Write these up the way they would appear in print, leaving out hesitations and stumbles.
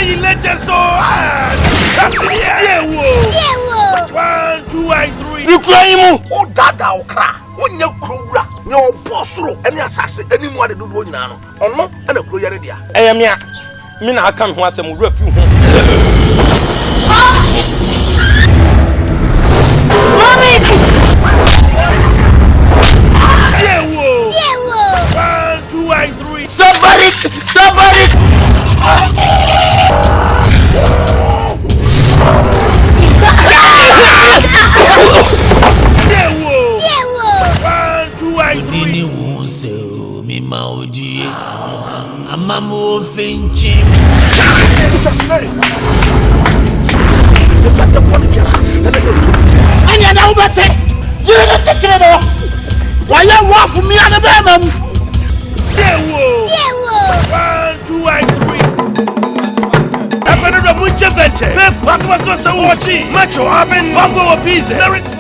you latest that's it. Yeah, whoa. 1, 2, and 3. You cry him. Oh, dada, oh, cry. When you crow, no boss, any assassin, any more than do one now. Or no, and a crow. I am here. Mina, I can't want some refuge. Mommy! Yeah, 1, 2, and 3. Somebody! Yeah, 1, 2, and 3. Me maudi, amamu finchim. And you know better. You didn't touch it all. Why you walk for me on the bed, Yeah, 1, 2, and 3. I'm going to put your venture. What was not so watching? Macho, I've been buffalo pizza.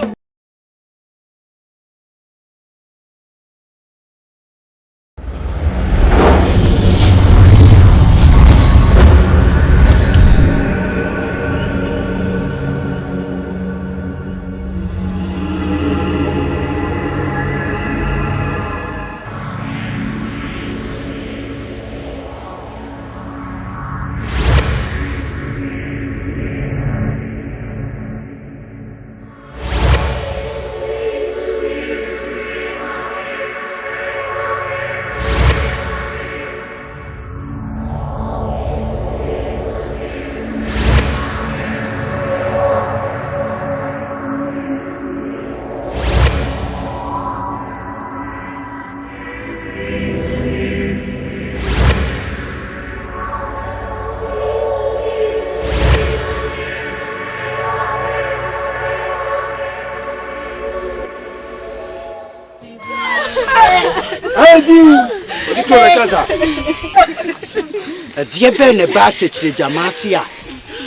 Dear Ben, a bassage, Jamasia,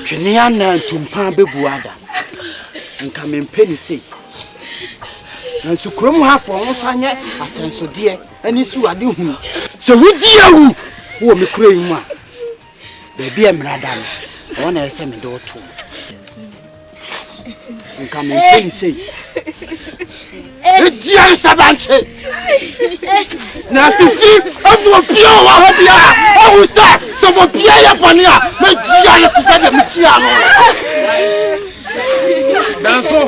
Kenyan Tumpan Bebuada, and come in penny say. And so Crum half for Fanya, a sense of dear, and it's who I do. So we dear who me crying one. Baby, I'm Radam, one as a door too. And come in penny say. Dear Sabanche! Now, if you see, I'm going to be over here. Oh, sir, someone be upon here. Make Gianna to send them to Danso.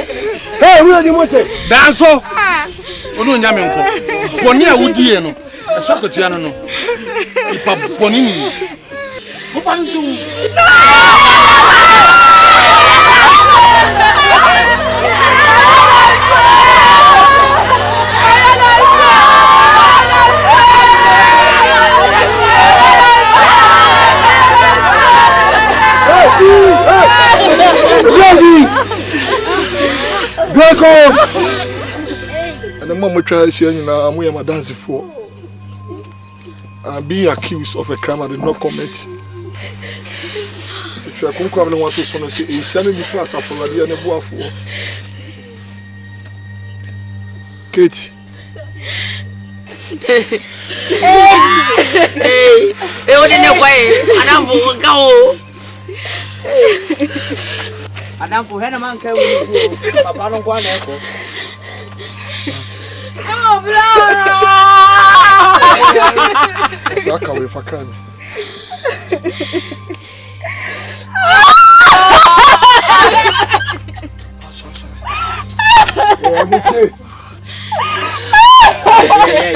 Hey, who are you wanting? Danso. Onu nyamenko. Boni a wudie no. Eso kotia no no. Ipa boni ni. Ko pa ntu. And the moment tries here, you know, I'm a dancing for. I'm being accused of a crime I did not commit. So I can't come and want to say, he's sending me class up for the other boy for. Kate. Hey, what in the way? I don't go. I don't for Henneman can we Papa don't want to. Oh, blah! Saka if I can.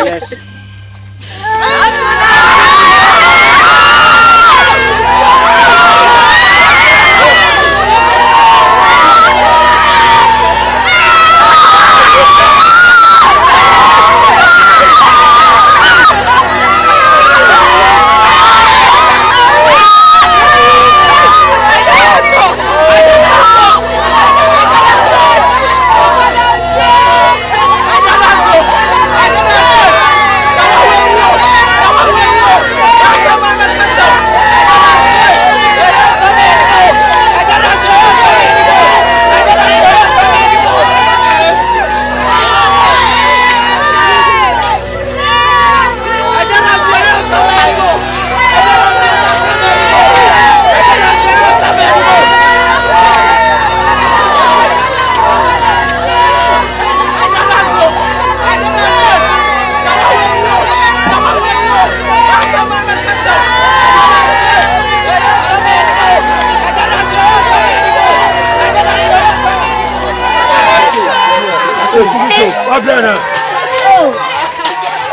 Yes.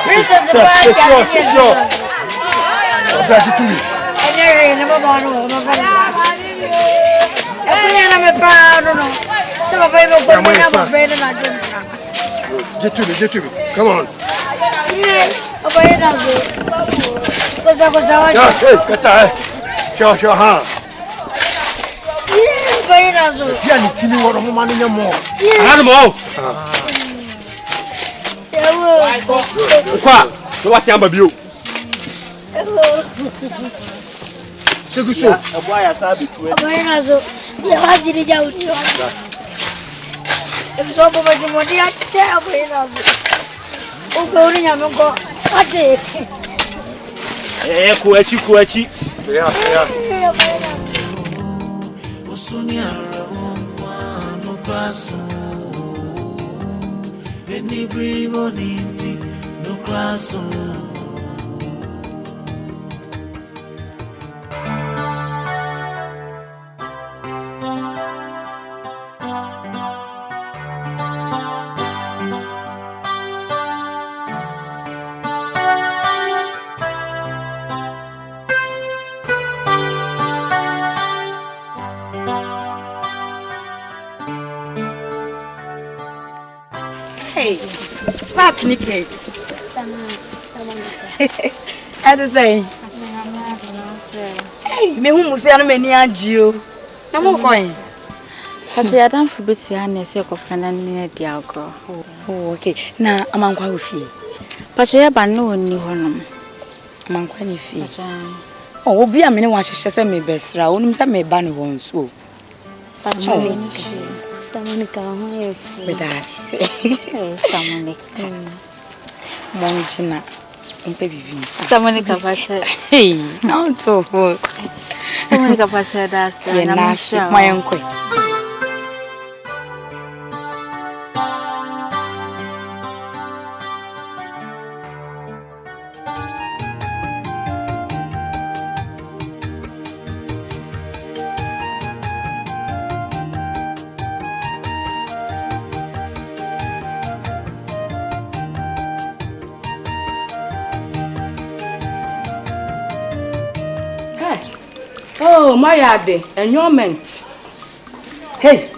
Princess, sure. Bless you too. Get to me. Come on. Hey, get that. Sure, huh? Yeah, you tell me what I'm money no more. Animal. Quoi? What's your baby? C'est que ça. Kuachi. Yeah. Hey, that's Nicky. I just say, hey, me who must say I'm many you. I'm not going. But I don't forbid you and say friend and near the alcohol. Oh, okay. Now I'm on quite fee. But you have no new home. I'm quite fee. Oh, be a minute one she says me best. I won't say me ban one so. But that's Monica. Monica Pacha. Hey, now so for Monica Pacha, that's my uncle. Oh, my yard, enjoyment. Hey,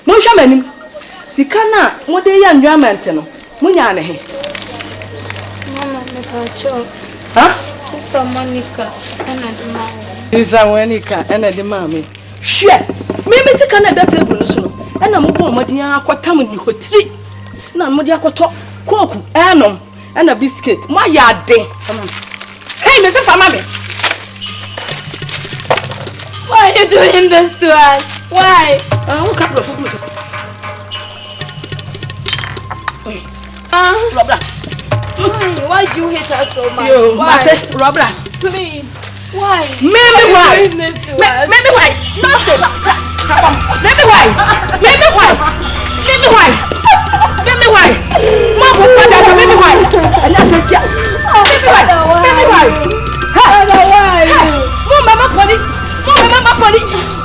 no shaman. Sikana, what day enjoyment, no? Munyane. Mama, huh? Sister Monica, and the mama. Is a Monica and the mammy. Shit, maybe Sikana that evolution, and I'm going to Quatam with you 3. No, Modiaco talk, KWAKU, Anum, and a biscuit. My yard day. Hey, Mr. Family. Why are you doing this to us? Why? Robert. Why do you hate us so much? Why? Robert. Please. Why? Maybe why? Doing this to us? Maybe why? Nonsense. Maybe why? Maybe why? Maybe why? Maybe why? Mom, maybe why? And that's it. Maybe why? Maybe why? Father, why? Mom, Mama, Polly.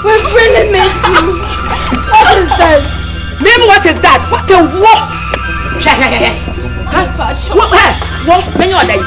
We've really missed you. What is this? Name what is that? What the what? What? When you're there,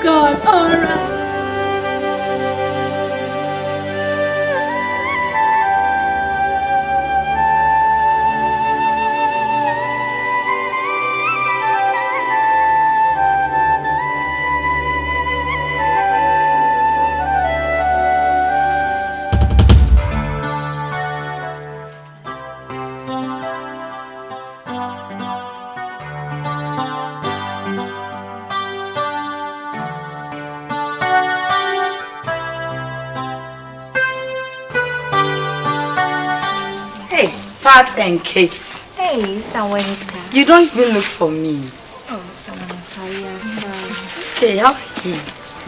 God, all right. Pat and cakes. Hey, Monica. You don't even look for me. Okay, how are you?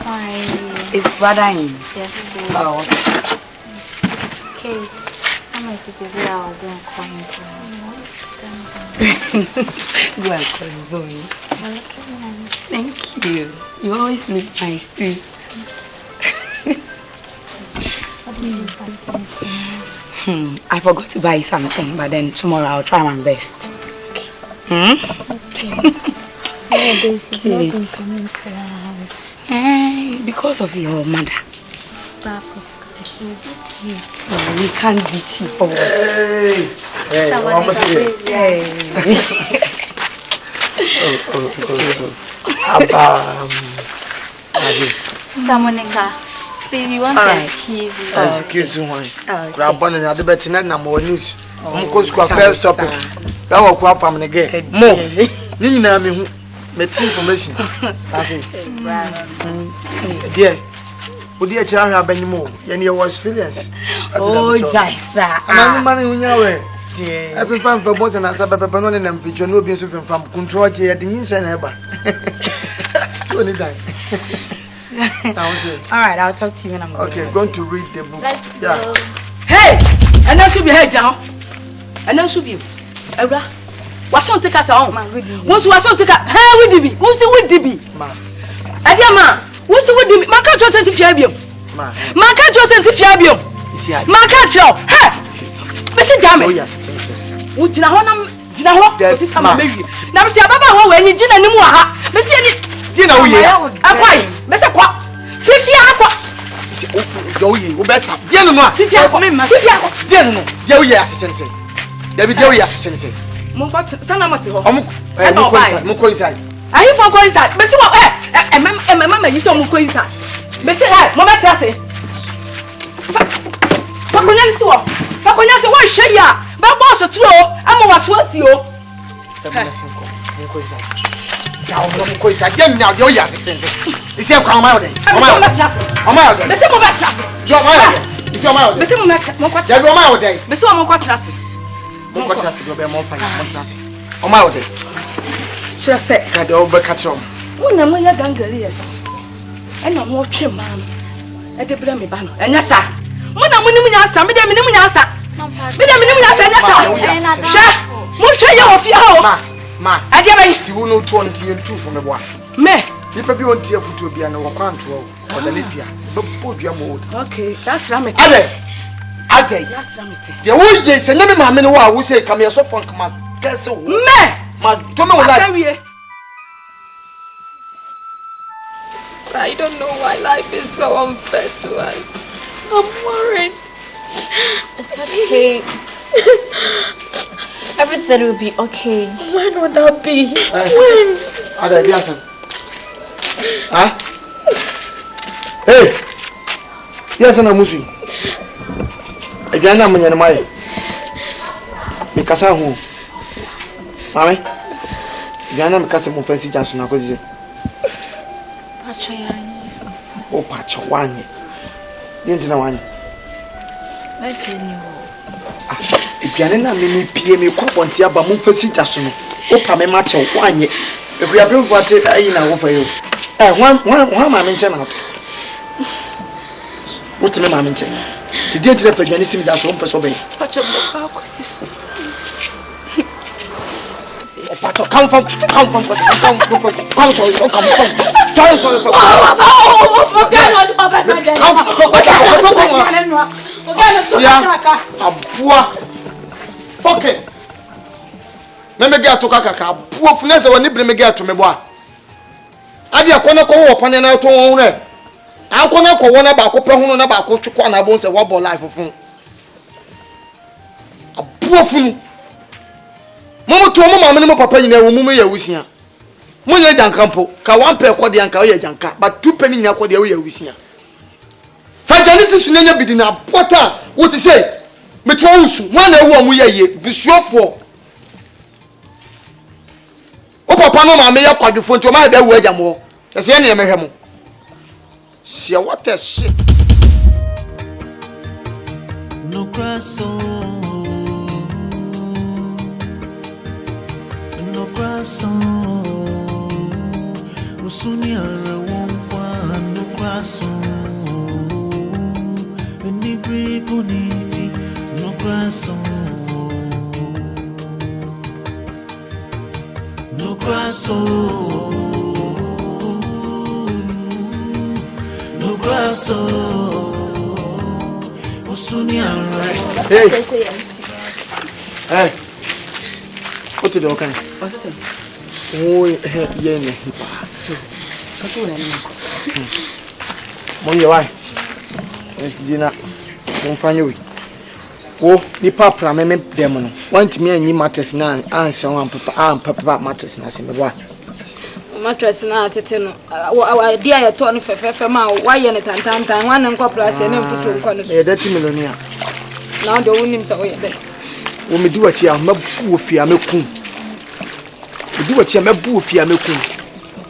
Fine. Is brother in? Yes. Oh. Okay. I'm going to say I'll go and call him. Go and call him, boy. Thank you. You always look nice too. I forgot to buy something, but then tomorrow I'll try my best. Okay. Because of your mother. We can't beat you for what? Hey, almost here. Monica, please, you want to excuse me? Excuse me. Grab one and other better than more news. First topic. That will come from again. More. Nina, me information. Dear, would you have any more? Any of your experience? Oh, Jaisa. I'm money when you're every fan for both and answer Papa and I'm featuring no being from control at the inside ever. So anytime. Alright, I'll talk to you when I'm going. Okay, going to read the book. Yeah. Hey! And then should be head down. And then should be. Ever. What's on take us on? What's on take us? Hey, with DB. Who's the with DB? Adiama. Who's the with DB? Maka Joseph Fabium. Maka Joseph Fabium. Maka Joe. Hey! Mr. Jamie. Oh, yes. Would you know him? Did I hope to come and marry you? Now, see, Baba, when you didn't know her. Mr. Dinner, we are. Mr. Quack. 50 aqua. Go ye, Obessa. Dinner, 50 aqua. Dinner, there we are, Sensei. There we are, Sensei. Mumbat, Sanamato. Muko inside. Are you from coincide? Mr. And Mamma, you saw Muko inside. Mr. Mamma Tassi. Facunato, why share ya? But boss, a true. I'm a was you. Muko inside. Now, you're yes, Sensei. Is he a come out? I'm out. Mr. Mobata. You're my Mr. Mobata. You're my day. Mr. Moquatrassi. Moquatrassi will be more fine. Montrassi. On my day. Sure, say, I go back at home. When I'm a gangalias. And I'm watching, ma'am. At the Brammy Ban. And yes, sir. When I'm winning answer, Madame Minasa. Madame Minasa. Sure. Monsieur, you're off your ma. I didn't know 22 from the one. Me. You probably won't hear to be an control or the Libya. But put your mood. Okay, that's Ramit. Ade. That's Ramit. The old days, and never mamma who say, come here so fun, come on. Guess so. Me. My Tomo life. I don't know why life is so unfair to us. I'm worried. It's okay. Everything will be okay. When would that be? When? Ada, biasa. Huh? Hey! Yes, I'm a Muslim. Again, I'm in my because I'm home. Mammy? Again, I'm casting more fancy Johnson. I was oh, patch one. Didn't know one. Let you know. If you're not me, PM, you could want to have a move for Johnson. Opa, me match of one. If we have been what I know for you. One I mention out. What's the name mention? The dear for anything that's one person obey. Come from. Adi akona ko wo pane na to won re akona ko wona ba ko pe hunu na ba ko twekwa na bon se wo bo life fun abuofunu momo to mo mama ne mo papa nyina wo mo ya wusia mo nya jankampo ka wan pe ko de anka wo ya janka but two penny nya ko de wo ya wusia fa janisi su nya bidi na pota wo ti say me to wusu mo na ewu mo ya ye bisuofo o papa no ma me ya kwadwefo nti o ma da wu agya mo ese ne me hwe mo see what a shit no grasso no grasso Usuni arewonfa nukraso Eni bripuniti nukraso Nukraso Nukraso Usuni arewonfa Hey what did you can What's it? Oh yeah hipa Money why? Yes, Dina. Don't find you. Oh, the papa, me demon. Want me and you matters now, and so on, papa matters, and I say, what? Mattress na teteno. Our dear Tony Fefema, why in a tantan, one and coplas and then for 2 a dirty millionaire. Now the women's away. When we do what you are, my boofy, I'm a coon. We do what you are, my boofy, I'm a coon.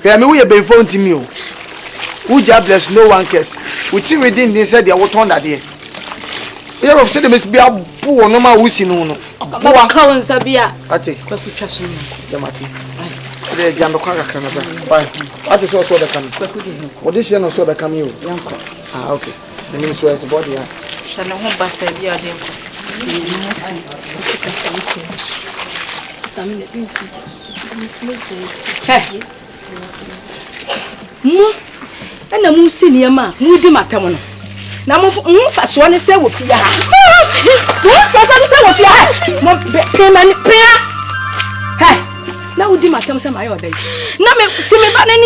Hear me, we have been phone to me. Who bless no one cares. We see within they said they were turned that day. We have said they must be a poor no more wishing no. About Cowan Sabia. I take the Mati. The Jamaica can have. I just also the coming. What is your so the coming? Ah, okay. The minister is body. Shall I home back there? Ena mu senior ma mu di matam no na mu fa so ne se wo fia ha mu fa so ne se wo fia ha mo pe mani pe ha na wo di matam se ma yo dai na me si me ba ne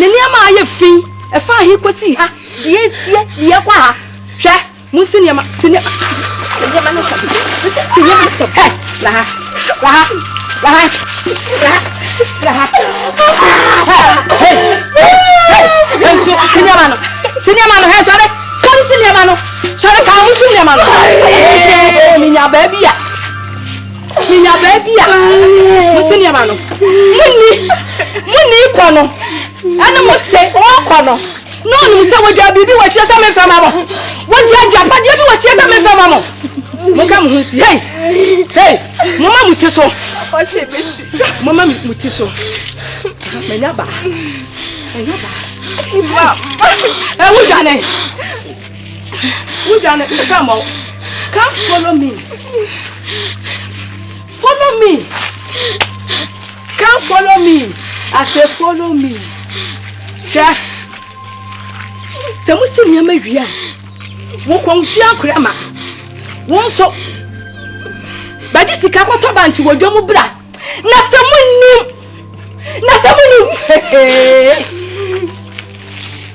niama aye fin e fa hi kosi ha die sie die kwa ha hwe mu senior ma ne ha la Enso senior man he sorry senior man ka mu senior man minya baby ya mu senior man muni kono ana mo se o kono no ni se woja bibi wo chia sa me fama mo woja japa de bi wo chia sa me fama mo mo ka mu si hey mama mutiso mama mutiso menya ba Wujane, Samo, come follow me. Come follow me. I say follow me. Ja. Se musi nyama wia. Wo konhia krama. Won so. Ba di sika kwato banchi wo dwomu bra. Na se munnim.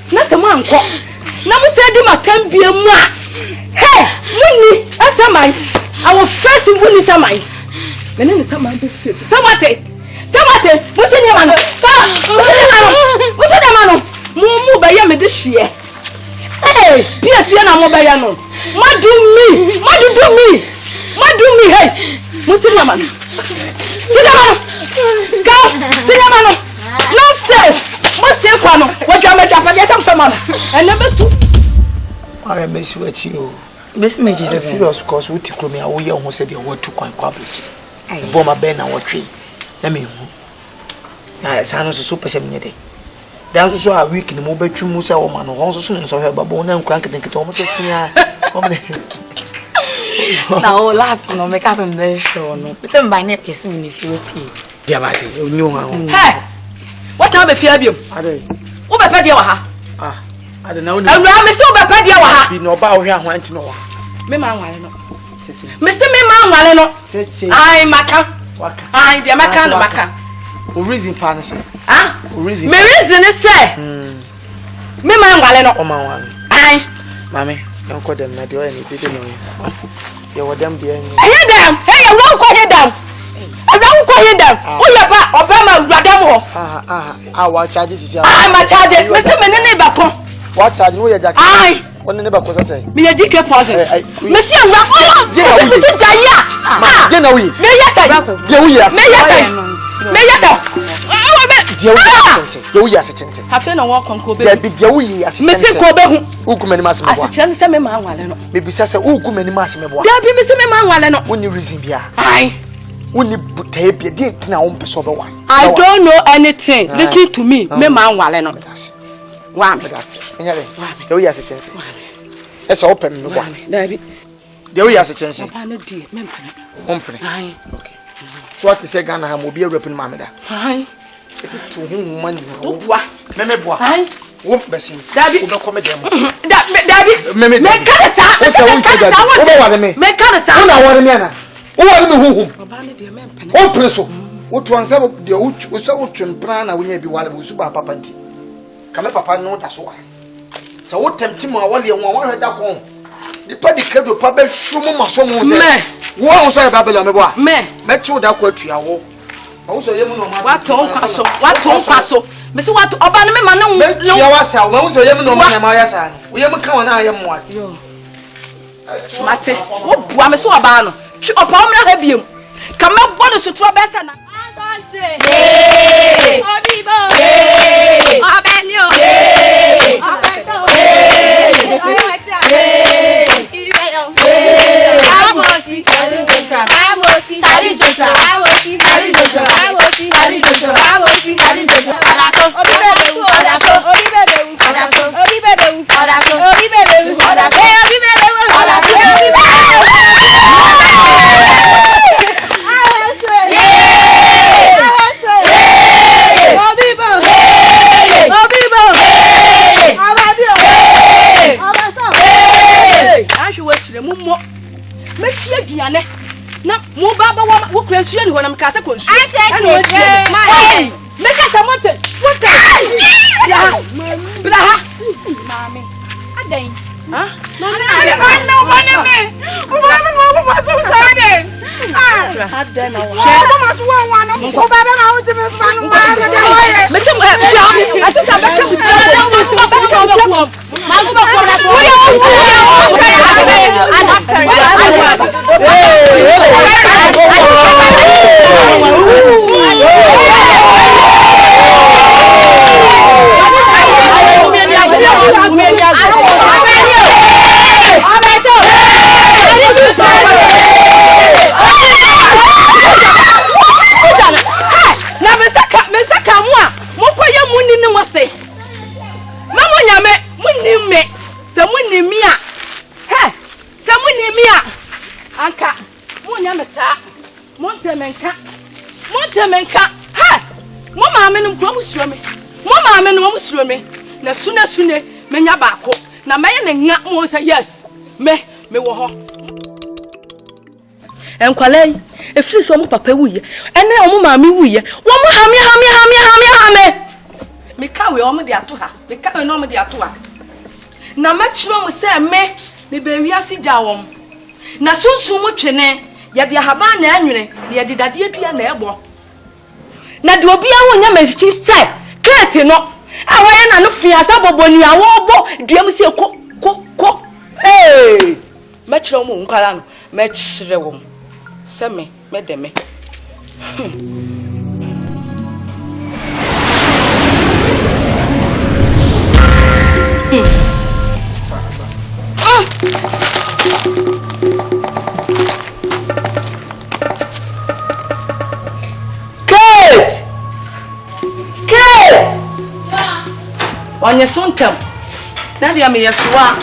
Na sama anko na mo se di matam bia mu a muni asamai our first muni samai menene samai be face samate museni mano mu ba ya me de hie bia sie na mo ba ya no madu mi museni mano Sinamano nonsense must kwano wajamaja fa ya tamfama ene betu I miss what you miss me Jesus serious cause we tikro me awo ye ho se de wo tu kwan kwa bridge bo ma be na wo twe na me hu na sanu so pese me de dan so a week ni mo betwu mu se wo ma no ho so so he babo na nkran ketenkete mo so fia o me na o last no me ka so me show no se mba ne kesi me ni fi opi dia ba de onyo ha what's up if you have you ade wo be pede wa ha ade na oni awura me se wo be pede wa ha bi no ba wo hwe ahwanti no wa me ma nwale no me se me ma nwale no ai maka waka ai de maka no maka o reason pa na se o reason me reason say me ma nwale no o ma nwale ai mami yon ko dem na de o ni bi de no ye wo dem bi en hey dem hey won ko he dem Around quiet down. Oh, yeah, Obama, Radam. What charges? I'm a charge. Mr. Meneba. What charge? I want to never cause say. Me a DK pause. Monsieur Rako. Mr. Jaya. Then we may yes, I feel no walk on Kobe. Big Yowie as Mr. Kobe. Ukumani Mass. As a chance, some man, maybe says a Ukumani Mass. There be Mr. Man, when you reason. Aye. Uni butabe didn't now on person one. I don't know anything. Listen to me. Me man waleno. Wam. There we has a chance. It's open. David. There we has a chance. Okay. So what is a Ghana will be a rapping mamma. Aye. To whom money. Memebois. Aye. Won't be seen. David. Don't come again. David. Make oh, preso. What one say the Uchun plan and we be while we super papanti. Come papa no that's why. So what tempt him while you want that home? The party came to Papa Shumo Masomo. What was I Babylon? Met you that quote your also, what don't pass? Miss what Obama Manu, yourself, also, you know, my son. We have come on, I am one. Master, what promise to Abano? She upon me have you. Come up, what is your trouble? Na mo baba wa wo kura nsuo ni ho na mekasa ko nsuo. Hey, make us want it. What the? Bra ha. Mami. Adan. Ha? Mami, no money me. Mami mo mo so sad. Ah, adan na wa. Mo mo so wa no. Mo baba na wo timi so no ma na de ho ye. Me tem I think I better with you. Magu ba ko na ko. Montemenka ha mo maame no kro musuro me na sune menya baako na maye ne nga mo say yes me wo ho enkwalai efiri so mo papa wuye ene o mo maame wuye wo mo hame me ka we o mo de ato ha me ka we no mo de ato ha na ma kiro mo say me be wiase gya wom na sunsun mo twene ya de haba na anwene ya de dade adua na ebo na de obi a wonya machichi sai kete no awaye na no fiasa boboni a wo bo duam se ko hey ma kire mo nkwala no ma kire wo se me deme on your son tem na dia me yeswa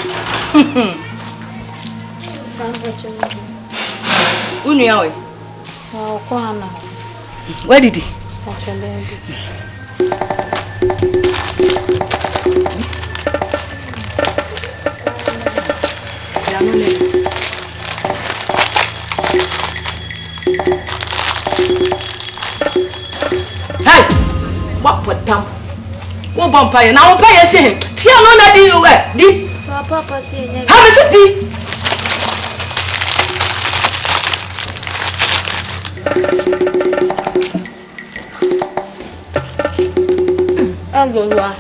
unu yawe so ko ana where did he hey what put down wo bompa na wo pa yesi ti ano na di we di so papa si enya ha me si di agolwa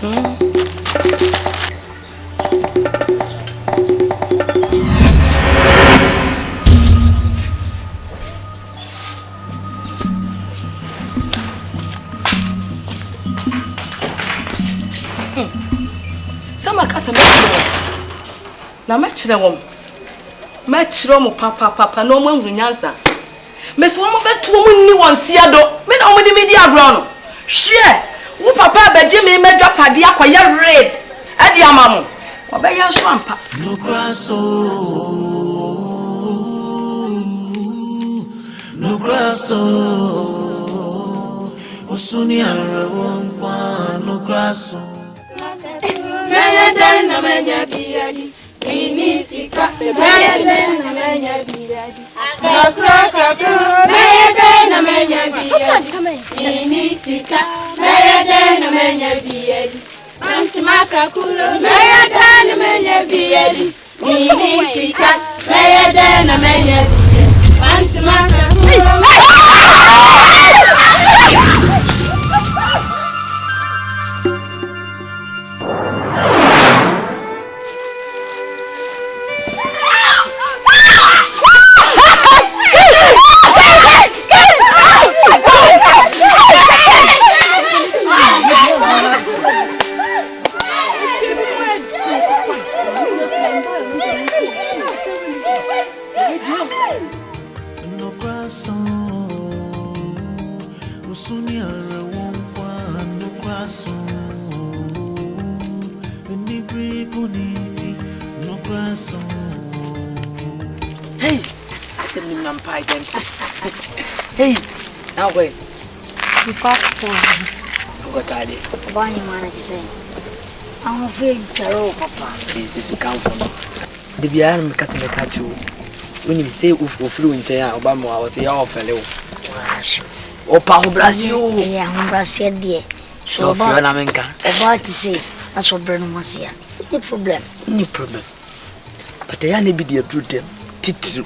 na machire wom papa no mo nyansa Miss Woman bet 2 women one seado. Men only the media ground. Share. Who papa be Jimmy made drop a dia kwa ya red. Adi amamu. Obey your swamp. No grasso. No grasso. Osunia rewonfa no grasso. Maya dana manya biadi. Minisika. Maya dana manya biadi. Kakra kakra. Maya dana manya biadi. Minisika. Maya dana manya biadi. Antimaka kuro. Maya dana manya biadi. Minisika. Maya dana manya biadi. Antimaka kuro. Hey, now wait. You got one. Got tidy. Bonnie man is saying, I'm afraid to papa. This is come from the behind cutting the cat. When you say flew in Obama, I was your fellow. Oh, Pao Brazil. Yeah, Brazil, dear. So about to say, that's what Brennan was here. No problem. No problem. But they only be the truth them. Titru.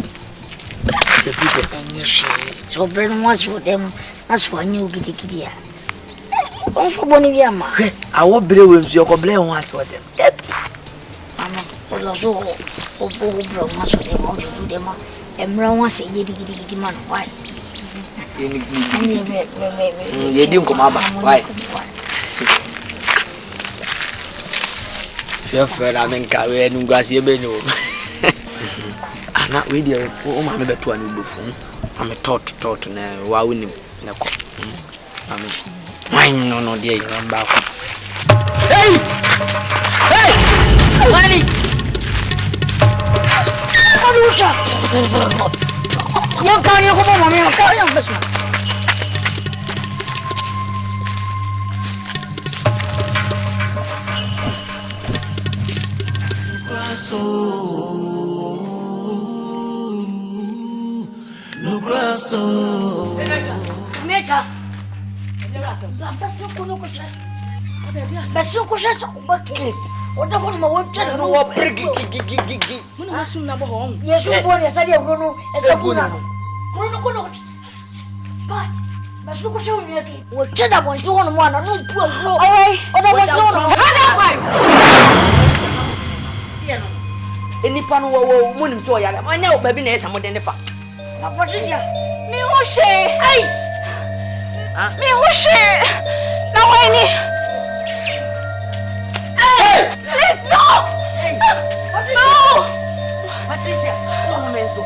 So Brennan was for them. That's why you get it here. Oh, for Bonivia, ma. I won't believe with your goblin once for them. Mamma, what was so much for them, all to do them. And Brown was a giddy man. Why? You didn't come up. Why? Your friend, I mean, carry and grassy menu. I'm not with you. Oh, my mother to a new buffoon. I'm a tot now. Why wouldn't you? I mean, mine, no, dear, I'm back. Hey! Hey! Money! What can you come on? I'm carrying on this one. No grasso. Mecha. Basio kosha so bucket. Oda ko ma wotwa no wo gigi. Mun wasu na bo hon. Yesu bo ne sadi agro esakuna. Krono kono. But basio kosha wo yake. Wo cheda bonti wono mo ana no pu agro. Oi, oda bonti wono. Hada kwai. Enipa no wo munim so yare. Anya wo baby na esa mo de ne fa. Na Patricia. Mi hoshe. Ai. Mi hoshe. Na weni. Hey! Please no. Hey. No. Patricia, no menso.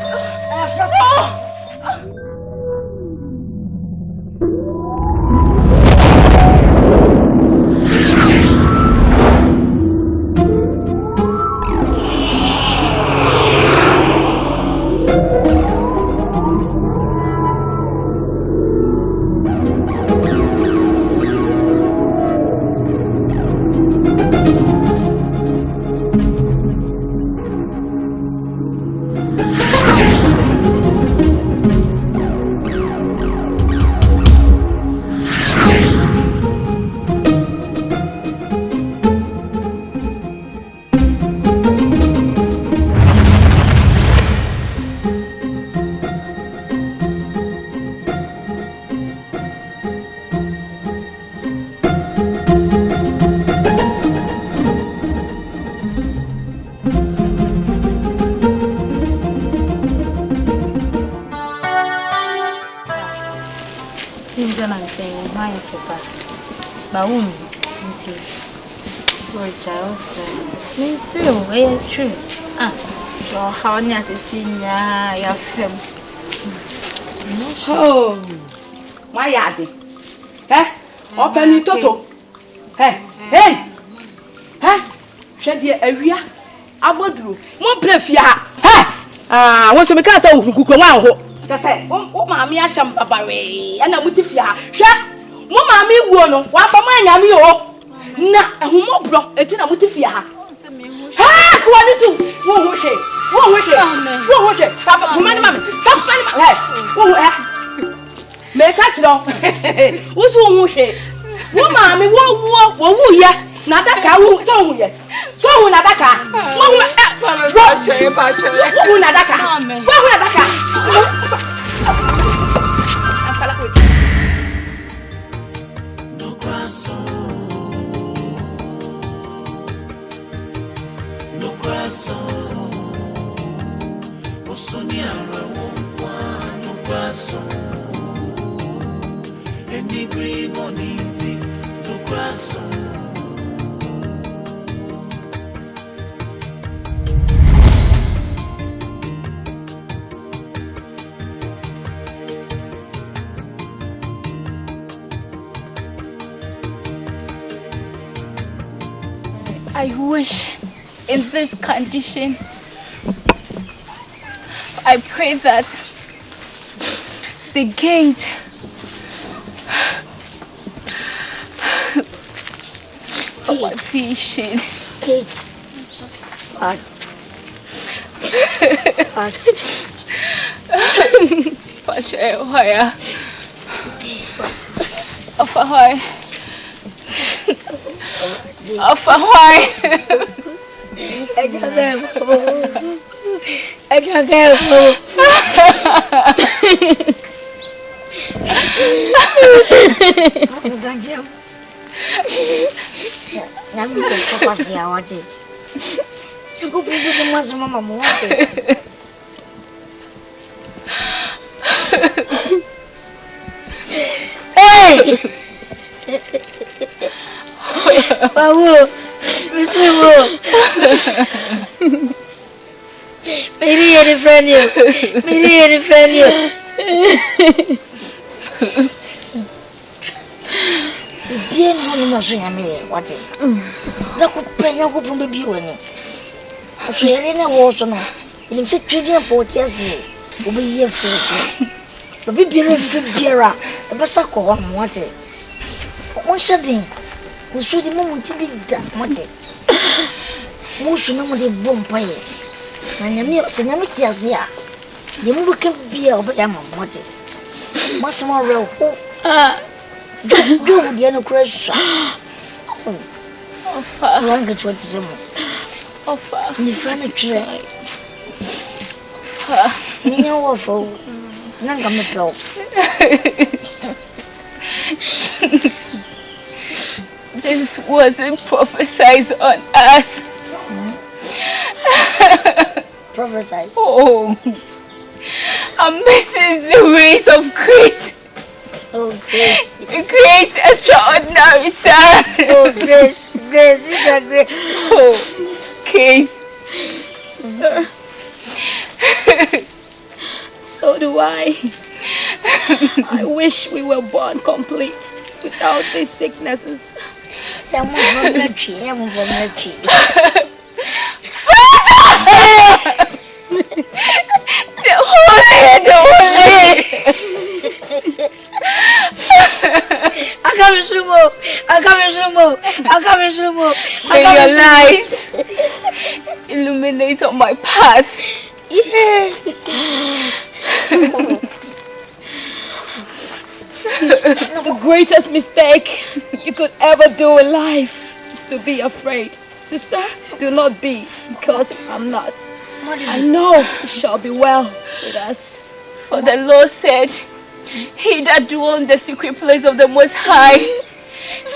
McBROWM until for Charles. Miss you, very true. Ah, so how near to see ya, your film. Oh, my yard. Eh? Open it, Toto. Hey, hey, hey, shed ye area. Abodru, mon plefia. Hey, what's the case of Kukumawood? Just say, oh, mammy, I shall babare, and a mutifia. Sha, no, mammy, one, one for my yammy. Na, who bro, a dinner mutifia. Ha, quality, won't wish it, won't wish it, won't wish it. Papa, mammy, papa, make catch it off. Who's won't wish it? Wo maami wo wu ye na daka wu so hu ye so hu na daka wo hu ba che wo hu na daka wo hu na daka afala ko no coração o sonhar no coração Enigri boniti do coração I wish in this condition I pray that the gate what vision? Kate. What? What? Pasha hoya. Afa hoy. Afa hoy. I can't go. I'm going to pass the hour. You go be the most mama. Hey! Babu, receive. Maybe any friend you. Bien home no so yame what da ko penya ko pon be woni so yare na wo so no nim se twedi po tiase obi ye fufu obi biere biera e be sa ko ho no what mo shedin ko so di mo ti bi da what mo so na mo de bompa ye na nyame se nyame tiase ya ye mo be ka bia obi ya mo what mo so mo re ho do the no crash. Offer. Long get what is offer. Ni friend try. Ni no offer. Nanga me pro. This wasn't prophesied on us. Prophesied. Oh, I'm missing the ways of grace. Oh, Grace. Grace, extraordinary, son. Oh, Grace. Grace is a great. Oh, Grace. Sir. So do I. I wish we were born complete without these sicknesses. The holy. May your light illuminate on my path. Yeah. The greatest mistake you could ever do in life is to be afraid. Sister, do not be, because I'm not. I know it shall be well with us. For the Lord said, he that dwells in the secret place of the Most High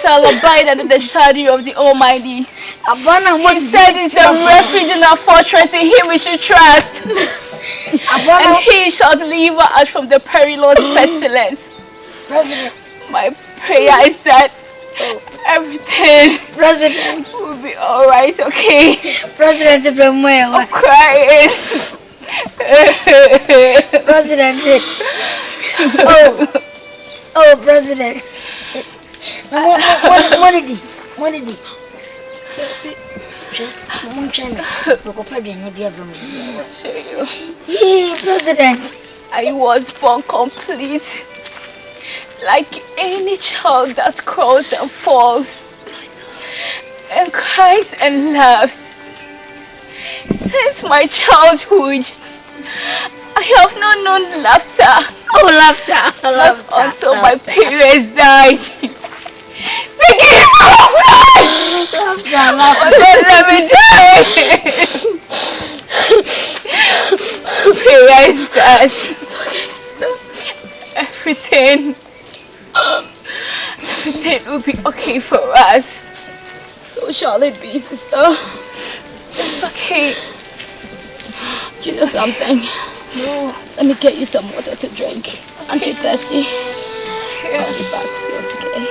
shall abide under the shadow of the Almighty. He said it's a refuge and a fortress, in him we should trust. And he shall deliver us from the perilous pestilence. President. My prayer is that everything will be alright, okay? President, I'm crying. President. Oh, President. What did he? President. I was born complete. Like any child that crawls and falls and cries and laughs. Since my childhood, I have not known laughter. Oh, laughter. Not until my parents died. Beginning of life! Laughter. Don't let me die! Parents died. It's okay, sister. Everything will be okay for us. So shall it be, sister. It's okay. Do you know something? No. Let me get you some water to drink. Aren't you thirsty? Here. I'll be back soon, okay?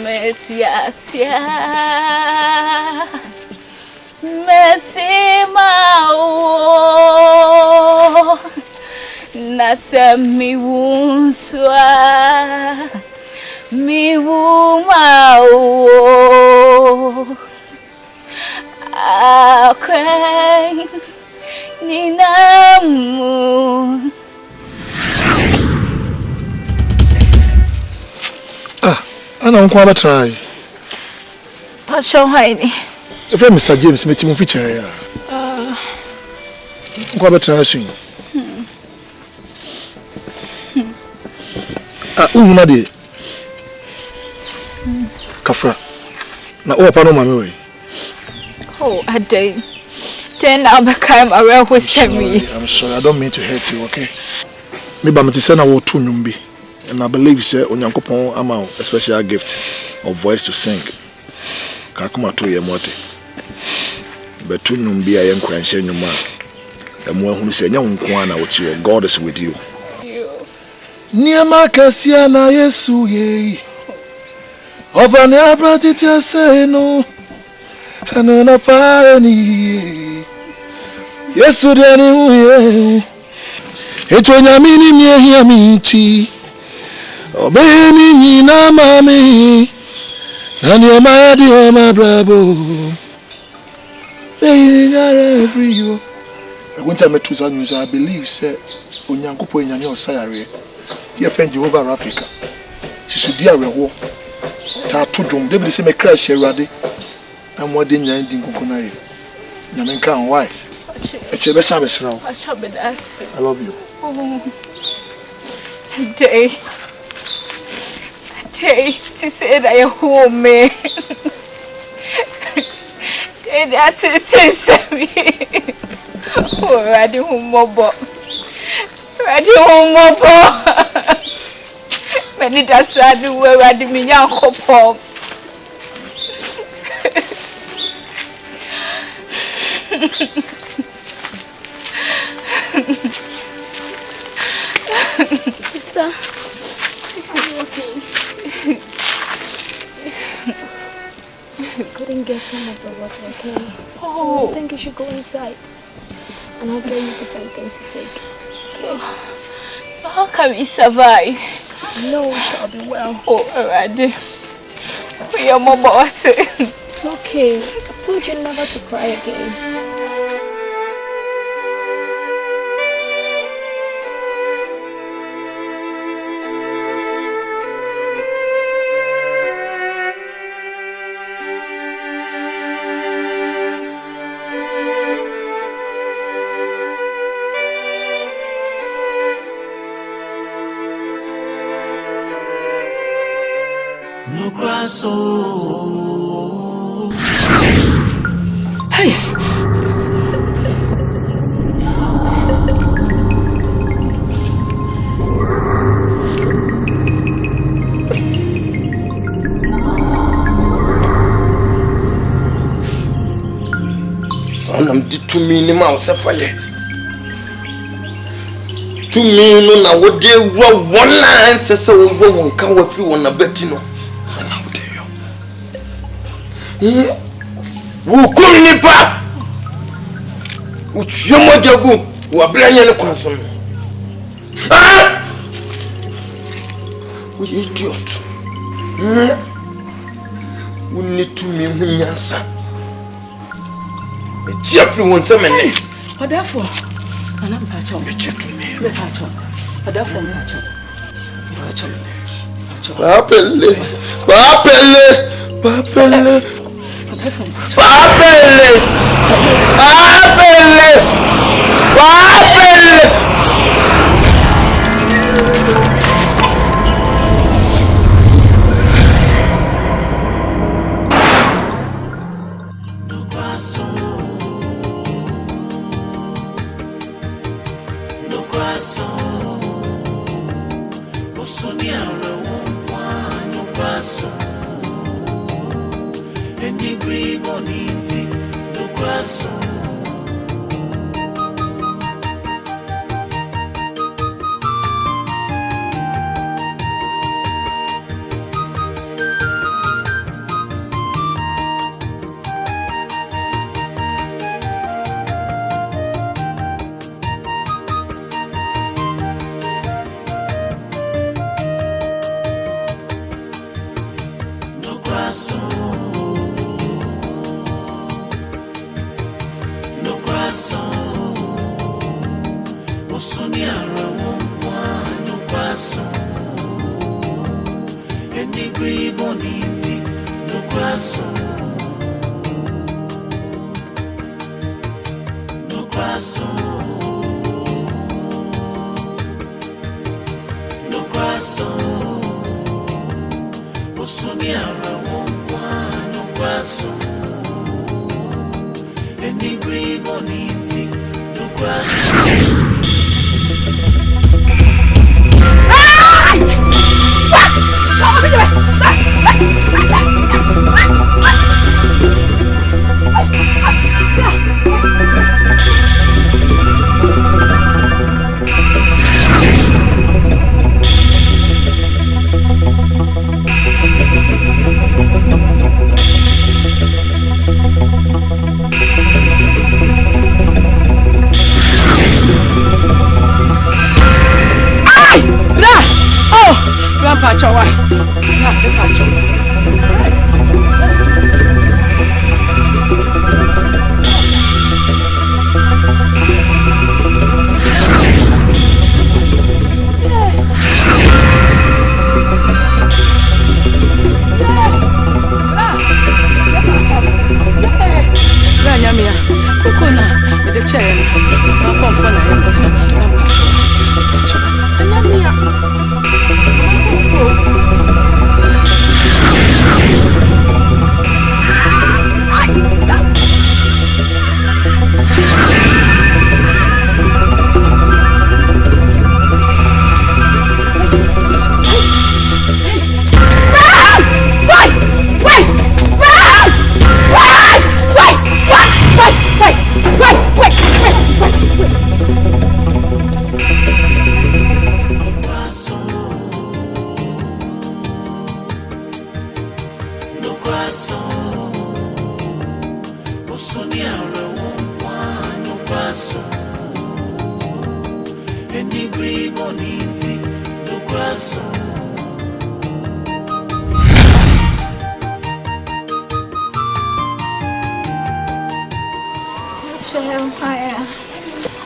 Messiah, Messimao, Nasemi Wunswa, Miwumao, Akwen, Ninamu. I don't want to try. Passion, honey. If I'm Mr. James, meet him feature here. Go to try soon. Nadi. Kafra. Na opa no mama we. Oh, I did. Then I became aware who sent me. I'm sorry, I don't mean to hurt you, okay? Maybe I'm to send a two numbi. And I believe say Onyankopon ama a special gift of voice to sing. Kakuma to ye mote. But two numbi I am cranshing your man. The more who say nya unko na what your God is with you. Niama kasia na Yesu ye. Over ne abratiti say no. And na fire ni. Yesu de ni ye. Eto nyamini mi hia mi ti. Obeni nyina mami Nani amadi bravo They are every you. When I met 2000 I believe say Onyankopo enyanyo sayare. Dear friend Jehovah Africa. She should dear rewo. Ta to drum. They be say me crash erade. Na mo de nyan din kokona ye. Na me kan why? Echebe service now. I love you. Day to say that you're home, man. That's it, me. Oh, ready home, mobile. Ready home, mobile. Many that's sad, we're ready, me, young hop. Sister, are you okay? I couldn't get some of the water, okay? So I think you should go inside. And I'll get you different thing to take. Okay? So how can we survive? No, we shall be well. Oh, already. We are more about it. It's okay. I've told you never to cry again. Hey! I'm to me in the mouse of fire. To me, no, now what they were one line says so won't come with you on a betino. Wukum nipa. Uchiyomo jagu. Wablanya le kwanson. Ah! We idiot. We need to me munyansa. E chiafi won se mene. Therefore, ana mpacho. E chetu me. Me mpacho. Therefore mpacho. Papele.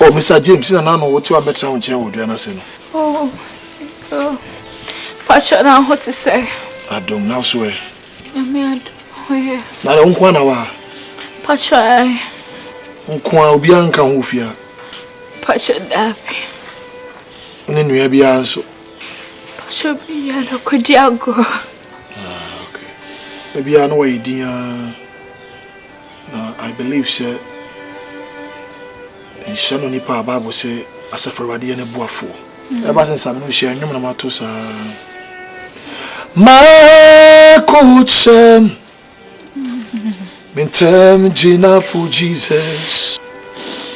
Oh, Mr. James, you know what you are better on chair with you. Oh, Pacha, now what to say? I don't know, swear. I mean, I don't want to. Pacha, Unqua Bianca Hoofia. Pacha, Daffy. And then we have the answer. Pacha, be a local Diago. Ah, okay. Maybe I know idea. I believe, sir. And Shannon Nipa Bible say, as a Ferradi and a Boafo. Ever since I'm not sharing, no matter what. My coach, Mentem Gina for Jesus.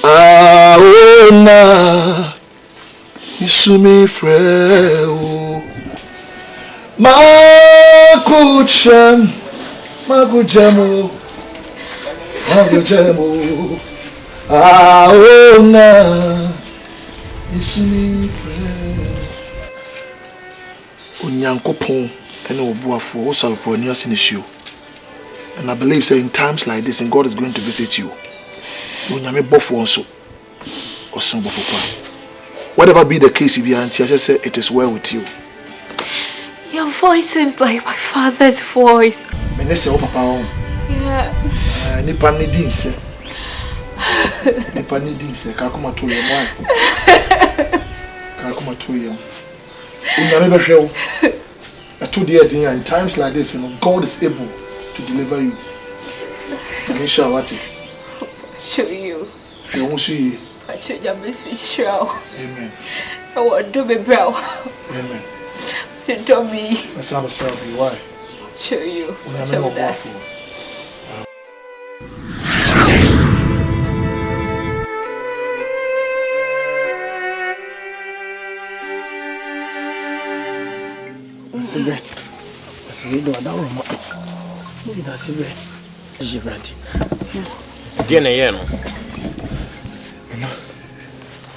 Oh, na, Missumi Freo. My coach, my good jamo. Adojemo. Aona. Isimi friend. Onyankopon ene obuafo osalponi asinishu. And I believe so in times like this and God is going to visit you. Onyame bofo onso. Osun bofo kwa. Whatever be the case, if you are, I just say it is well with you. Your voice seems like my father's voice. Yeah. Nipa ni dinse. Nipa ni dinse. Kakuma tu ye mwa. Kakuma tu ye. Unyame behwe. Atu de edin in times like this, God is able to deliver you. Inshallah what? Show you. You won't see. I should have missed show. Amen. I want to be brown. Amen. You told me. That's how myself be. Why? Show you. Show that.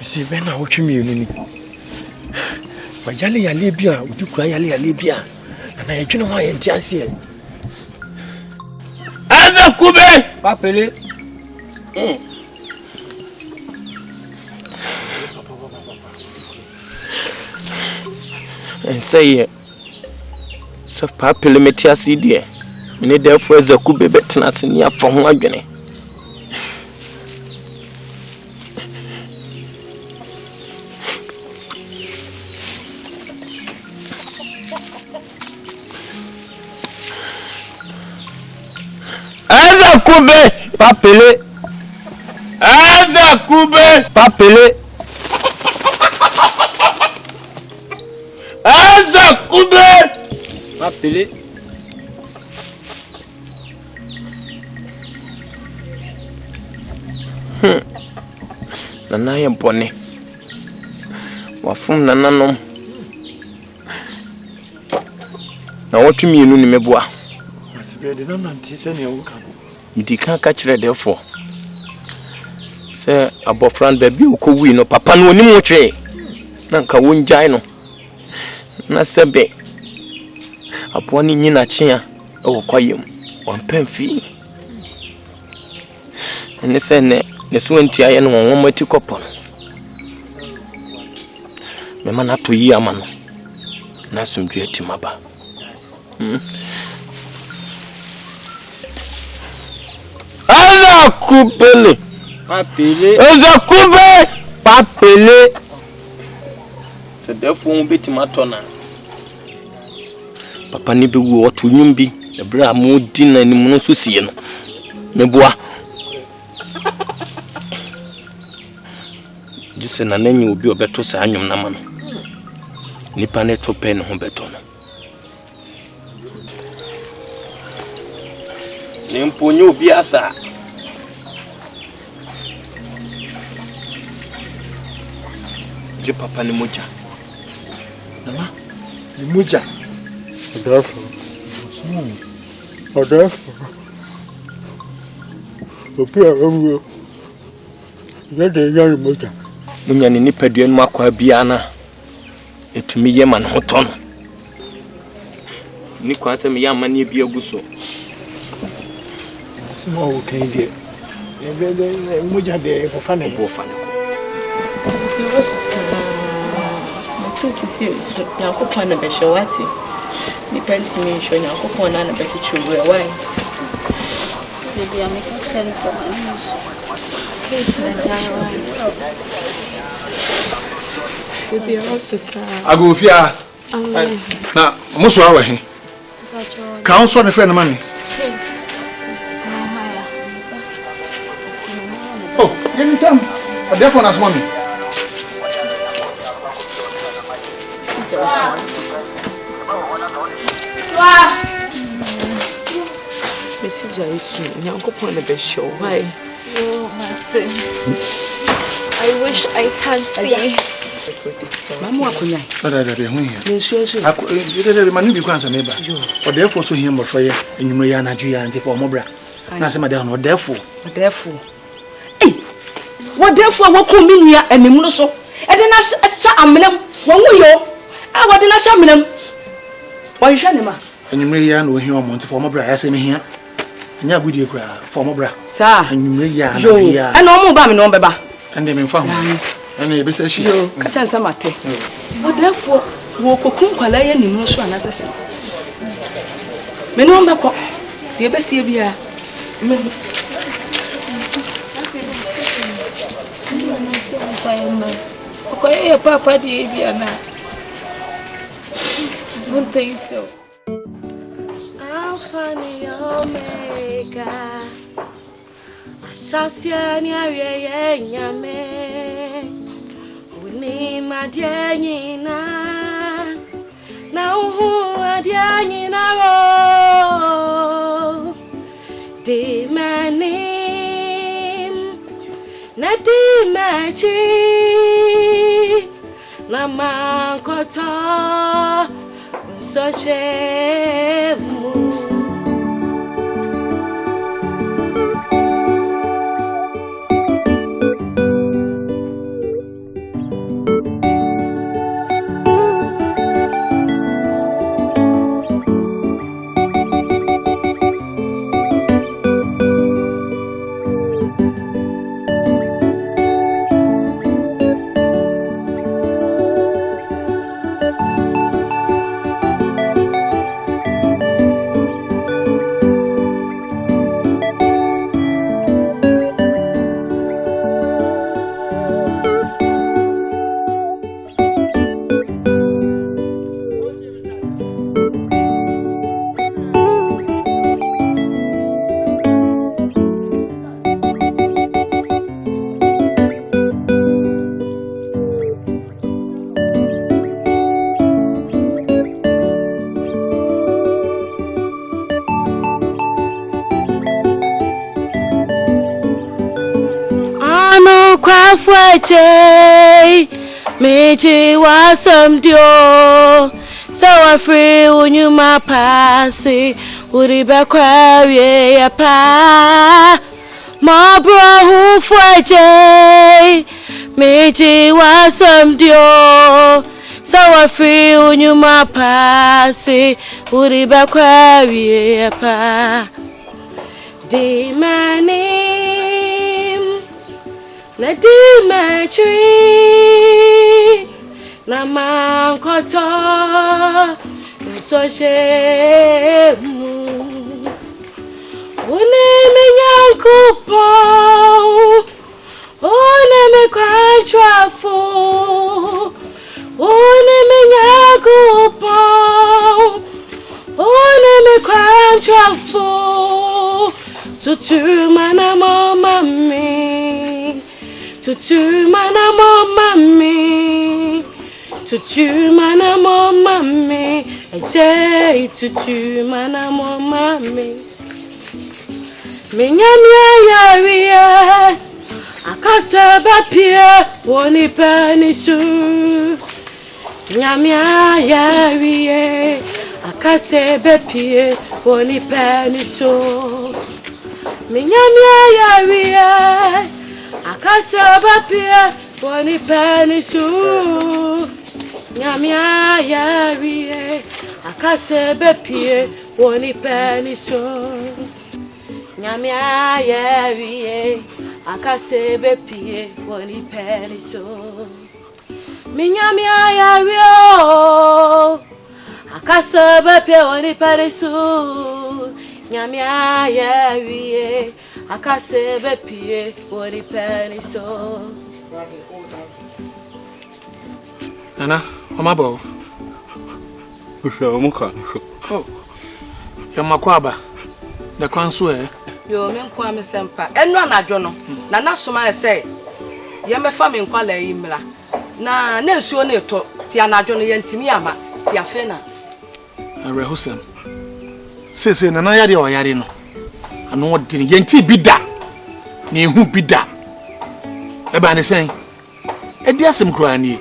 See, Ben, I watch me. But Yali Alibia, would you cry Yali Alibia? And I don't know why I'm here. As a Kube, Papele. And say, so Papele Metiasi, dear. We need therefore as a Kube betnats in your phone agony. Kube papele Aza Kube papele Aza Kube papele Nana ye bone wafum nananom na wotumi enu ni meboa asibede na nantise ne wo kan Midika kachire therefore. Say abofran baby ukowi no papa no oni mu twe. Na nka wonjai no. Na sebe. Apo ni nyina chia e wo kwayem. Wampemfi. Ene se ne so ntia ye no won mati kopo no. Me mana to yi ama no. Na sumdwe timaba. Aza Kubele papele Aza Kube papele Se defo un beti matona Papa ni be wo oto nyumbi ebra mo di na ni mu so sie no meboa Jise na nanyi obi obeto sa anyum na ma no Nipa ne to pe ne ho beto no Nemponyo biasa Je papa ni moja Mama ni moja Odafu Opia owo Yede yari moja Munya ni nipadua no akwa bia na etumi ye man hoto no Ni kwa se me ya mane bia guso Small okay there. Moja de for fun. You took you serious. Now, go on a bit show at it. Depends me, show you go on a bit to chew away. Maybe I make a sense of I go here. Now, most of our council and friend of money. Oh, anytime. I therefore ask mommy. Mrs. Jason, you go on a bit show. Why? I wish I can see. Mama kunya. Manu bi kwansa neba. O therefore so him for ya enyume ya na ju ya nti for mobra. na se madam no therefore what therefore wo ko mi nia animu no so e de na sha amenam wo yo a wo de na sha amenam wo hwe ne ma anyumre ya na ohia omonte for mo bra ya se me hia anya gudi kura for mo bra sa anyumre ya na hia e na o mo ba me no be ba ande me fa ho ene e be se shi ka chan sa mate what therefore wo ko kun kwala ya nimu so ana sese me no mba ko ye be sie bia Okay, Papa, Diana. Don't think so. Alpha and Omega. Shasiani Arianyame. Uni Madianina. Now who Adianina? Dimanim. Nadimachi. Nama kota so shemu Kwafwache meji wasamdio sawa free unyuma pasi uribe kwawe ya pa McBROWM fwache meji wasamdio sawa free unyuma pasi uribe kwawe ya pa dimani na dimachi na mankoto so shemu one me nyankupo one me kwantrafu one me nyankupo one me kwantrafu tutuma na mama mi tutuma na mama mi tutuma na mama mi ejei tutuma na mama mi minyamia yaria akasaba pia woni panisu minyamia yaria akasaba pia woni panisu minyamia yaria akasaba pia woni panisu nyamia yarie akasaba pia woni panisu nyamia yarie akasaba pia woni panisu minyamia yarie akasaba pia woni panisu nyamia yarie akasebe pie wori paniso Nana omabo omuka oh ya makwaba da kwanso yo me nkwa me sempa enu anadwo no na na soma ese ye mefa me nkwa la yimra na nsuo ne to ti anadwo no ye ntimi ama ti afena arehusem sese nana yade o yare no ano odin yenti bida na ehu bida e ba ne sen e di asem kura ni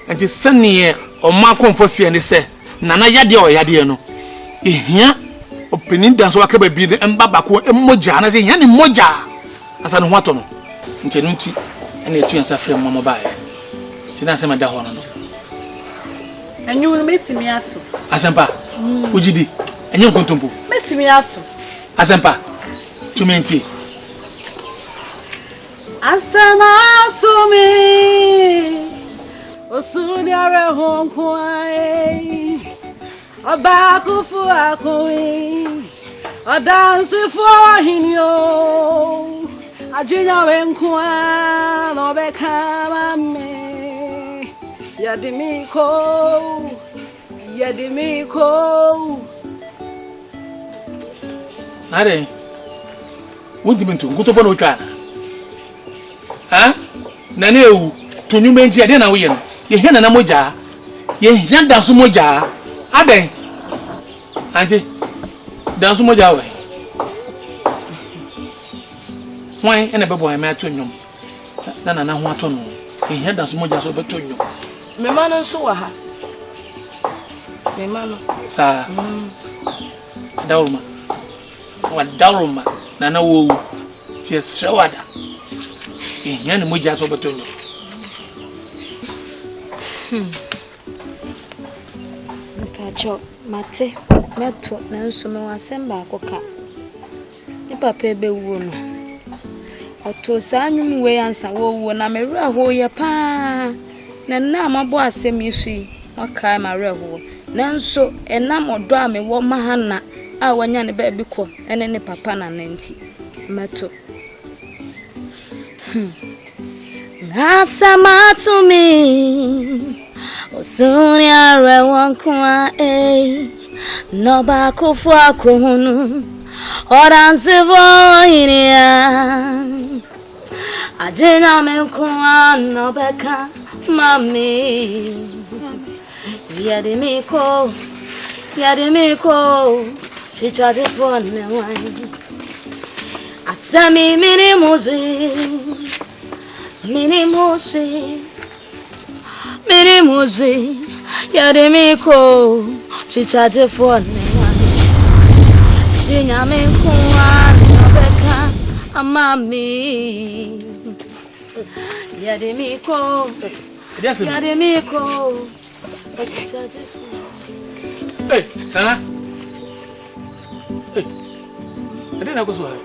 enti sene o ma konfosie ne se nana yade o yade no ehia penin dan so akaba bi ne mbaba ko emmoja na se hia ne mmoja asa no ho ato no nche no nti ene etu yansa frem mama bae ti na se ma da ho no enyu metimi ato asempa ujidi enye nkontompo metimi ato asempa tumenti asama to me osuni are honko ai abakufu akoi adanse for hinyo ajinya wenkwa no bekama me yadimiko are wonti bintu ngutopo no twa ha na na ewu tonyume nti ade na wo ye no ye hia na moja ye hia danso moja aden ante danso moja we why ene bebo ya ma tonyum na ho ato no ye hia danso moja so beto nyum me ma no so wa ha me ma no sa dauruma wa dauruma na wo ti esrawada ye hia ne moja so beto nyum Nkacho mate meto na nso me wasemba akoka ni papa ebe wuo no oto sanwum we ansa wo wuo na mewura ho ye pa na na amabo asem yisu waka mare ho na nso enam odo a me wo mahana a wanya ne ba bi ko ene ne papa na nanti meto Asama to me Osuni are wankwa no bako fo akohunu oranse vo inia ajena me kwa no beka mami yadimiko chichade fo ne wani asami Minimuzi yadimiko chichate for Jinya me kuwa nobeka amami yadimiko chichate for Hey, Nana. Hey. I didn't go so high.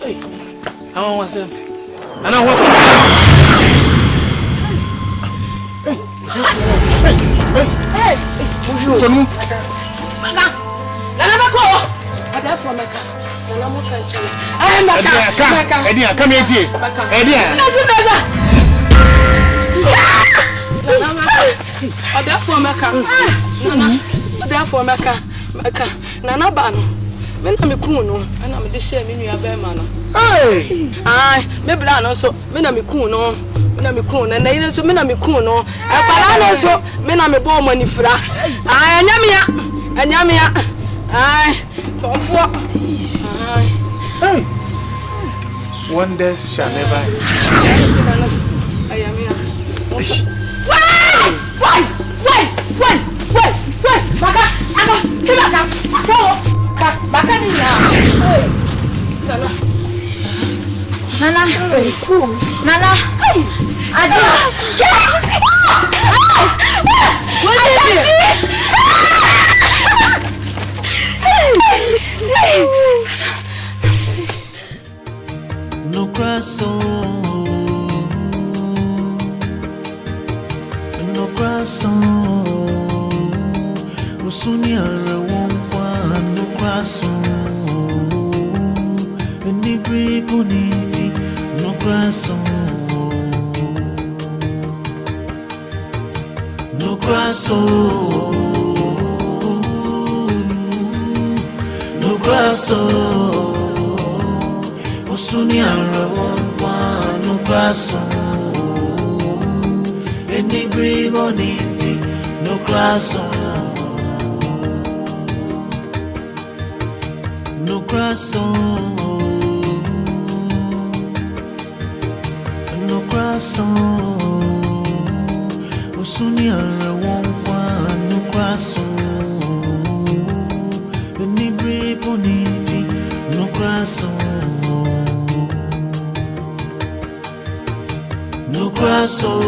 Hey. I want to Nana what? Hey. Sonu. Nana bako. Ada from Mecca. Nana mo kan chele. Mecca. Edia, come here. Edia. Ada from Mecca. Nana. Ada from Mecca. Nana ba no. Me na me kun no. Na me de share me nua ba ma no. Hey. Ai, me bra no so. Me na me kun no. Na me kun na yin so me na me kun no. E kwala no so me na me bo manifra. Ai anyamia. Ai, konfo. Ai. Hey. Wonders shall never end. Ayamia. Why? Baka, ako, sibaka. Ako. Baka niya. Hey. Nana. Nana. Aja. No coração, no coração. O sonhar é no coração. Any break bonito no coração. No coração. No coração. O sonhar no coração. Any break bonito no coração. No coração, no coração, o sonhar é no coração, coração, no coração,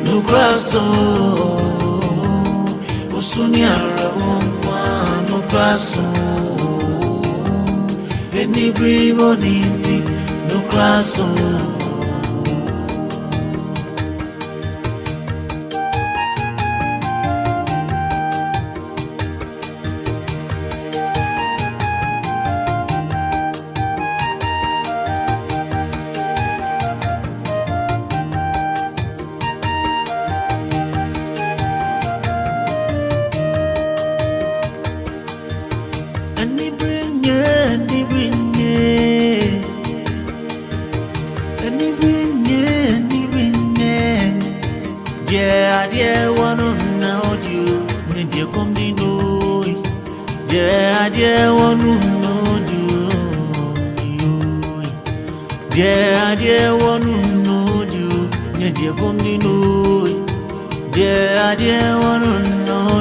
no coração. O sonhar no coração, any breathe on it, no coração. I didn't want to know